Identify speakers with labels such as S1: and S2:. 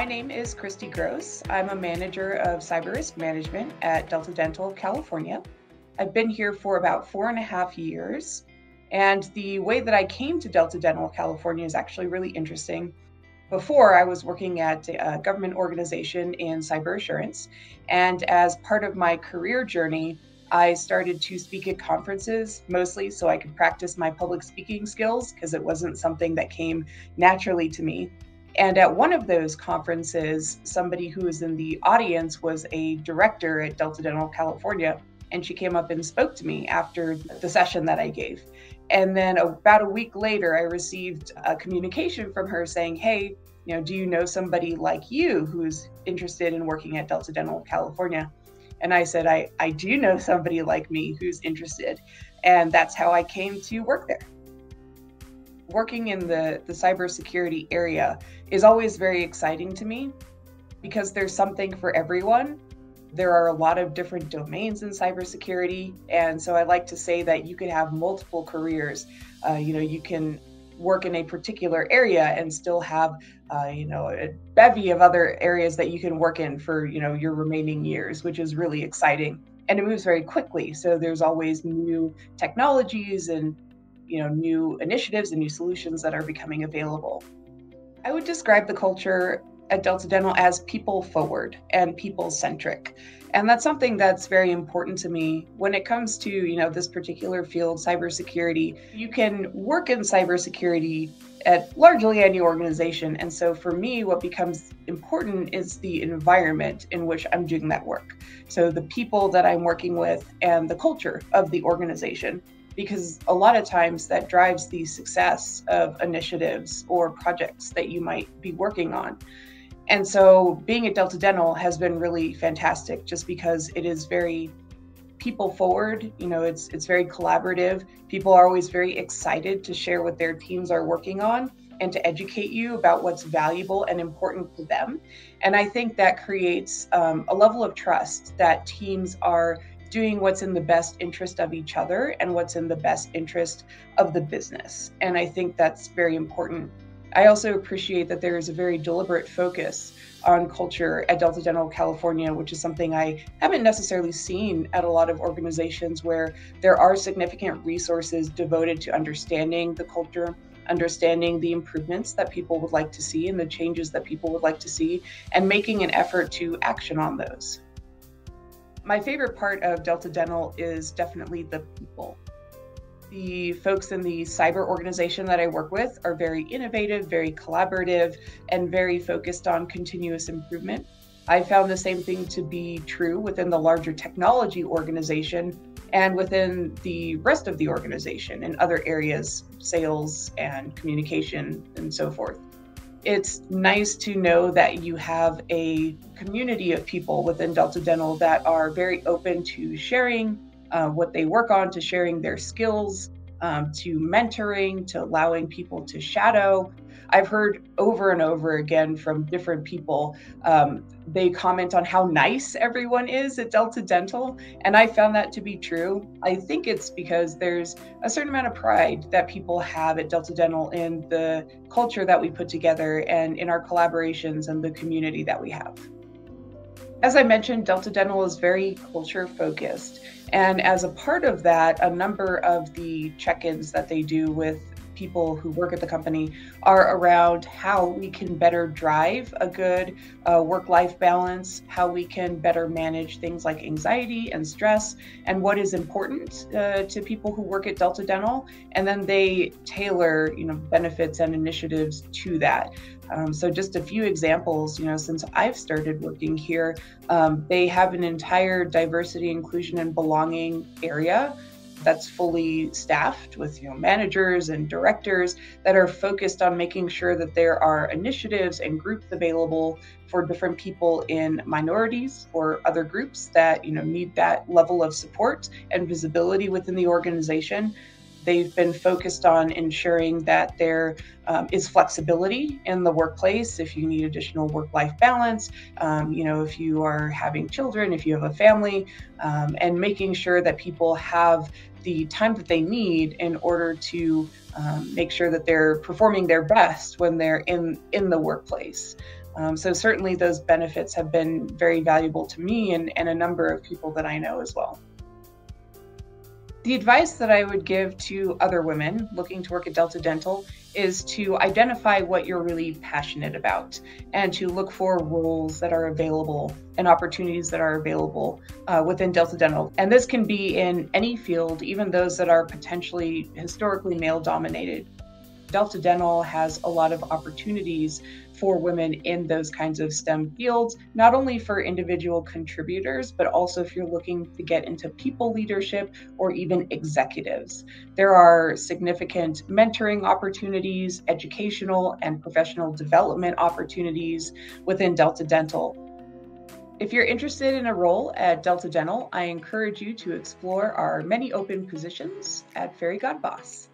S1: My name is Christie Gross. I'm a manager of cyber risk management at Delta Dental, California. I've been here for about 4.5 years. And the way that I came to Delta Dental, California is actually really interesting. Before, I was working at a government organization in cyber assurance. And as part of my career journey, I started to speak at conferences, mostly so I could practice my public speaking skills because it wasn't something that came naturally to me. And at one of those conferences, somebody who was in the audience was a director at Delta Dental, California, and she came up and spoke to me after the session that I gave. And then about a week later, I received a communication from her saying, hey, do you know somebody like you who's interested in working at Delta Dental, California? And I said, I do know somebody like me who's interested. And that's how I came to work there. Working in the cybersecurity area is always very exciting to me because there's something for everyone. There are a lot of different domains in cybersecurity. And so I like to say that you could have multiple careers. You can work in a particular area and still have, a bevy of other areas that you can work in for, your remaining years, which is really exciting. And it moves very quickly. So there's always new technologies and new initiatives and new solutions that are becoming available. I would describe the culture at Delta Dental as people forward and people-centric. And that's something that's very important to me when it comes to, this particular field, cybersecurity. You can work in cybersecurity at largely any organization. And so for me, what becomes important is the environment in which I'm doing that work. So the people that I'm working with and the culture of the organization, because a lot of times that drives the success of initiatives or projects that you might be working on. And so being at Delta Dental has been really fantastic just because it is very people forward. It's very collaborative. People are always very excited to share what their teams are working on and to educate you about what's valuable and important to them. And I think that creates a level of trust that teams are doing what's in the best interest of each other and what's in the best interest of the business. And I think that's very important. I also appreciate that there is a very deliberate focus on culture at Delta Dental, California, which is something I haven't necessarily seen at a lot of organizations where there are significant resources devoted to understanding the culture, understanding the improvements that people would like to see and the changes that people would like to see, and making an effort to action on those. My favorite part of Delta Dental is definitely the people. The folks in the cyber organization that I work with are very innovative, very collaborative, and very focused on continuous improvement. I found the same thing to be true within the larger technology organization and within the rest of the organization in other areas, sales and communication and so forth. It's nice to know that you have a community of people within Delta Dental that are very open to sharing what they work on, to sharing their skills, to mentoring, to allowing people to shadow. I've heard over and over again from different people, they comment on how nice everyone is at Delta Dental, and I found that to be true. I think it's because there's a certain amount of pride that people have at Delta Dental in the culture that we put together and in our collaborations and the community that we have. As I mentioned, Delta Dental is very culture focused. And as a part of that, a number of the check-ins that they do with people who work at the company are around how we can better drive a good work-life balance, how we can better manage things like anxiety and stress, and what is important to people who work at Delta Dental. And then they tailor, benefits and initiatives to that. So just a few examples, since I've started working here, they have an entire diversity, inclusion, and belonging area that's fully staffed with managers and directors that are focused on making sure that there are initiatives and groups available for different people in minorities or other groups that need that level of support and visibility within the organization. They've been focused on ensuring that there is flexibility in the workplace if you need additional work-life balance, if you are having children, if you have a family, and making sure that people have the time that they need in order to make sure that they're performing their best when they're in the workplace. So certainly those benefits have been very valuable to me and a number of people that I know as well. The advice that I would give to other women looking to work at Delta Dental is to identify what you're really passionate about and to look for roles that are available and opportunities that are available within Delta Dental. And this can be in any field, even those that are potentially historically male dominated. Delta Dental has a lot of opportunities for women in those kinds of STEM fields, not only for individual contributors, but also if you're looking to get into people leadership or even executives. There are significant mentoring opportunities, educational and professional development opportunities within Delta Dental. If you're interested in a role at Delta Dental, I encourage you to explore our many open positions at Fairy God Boss.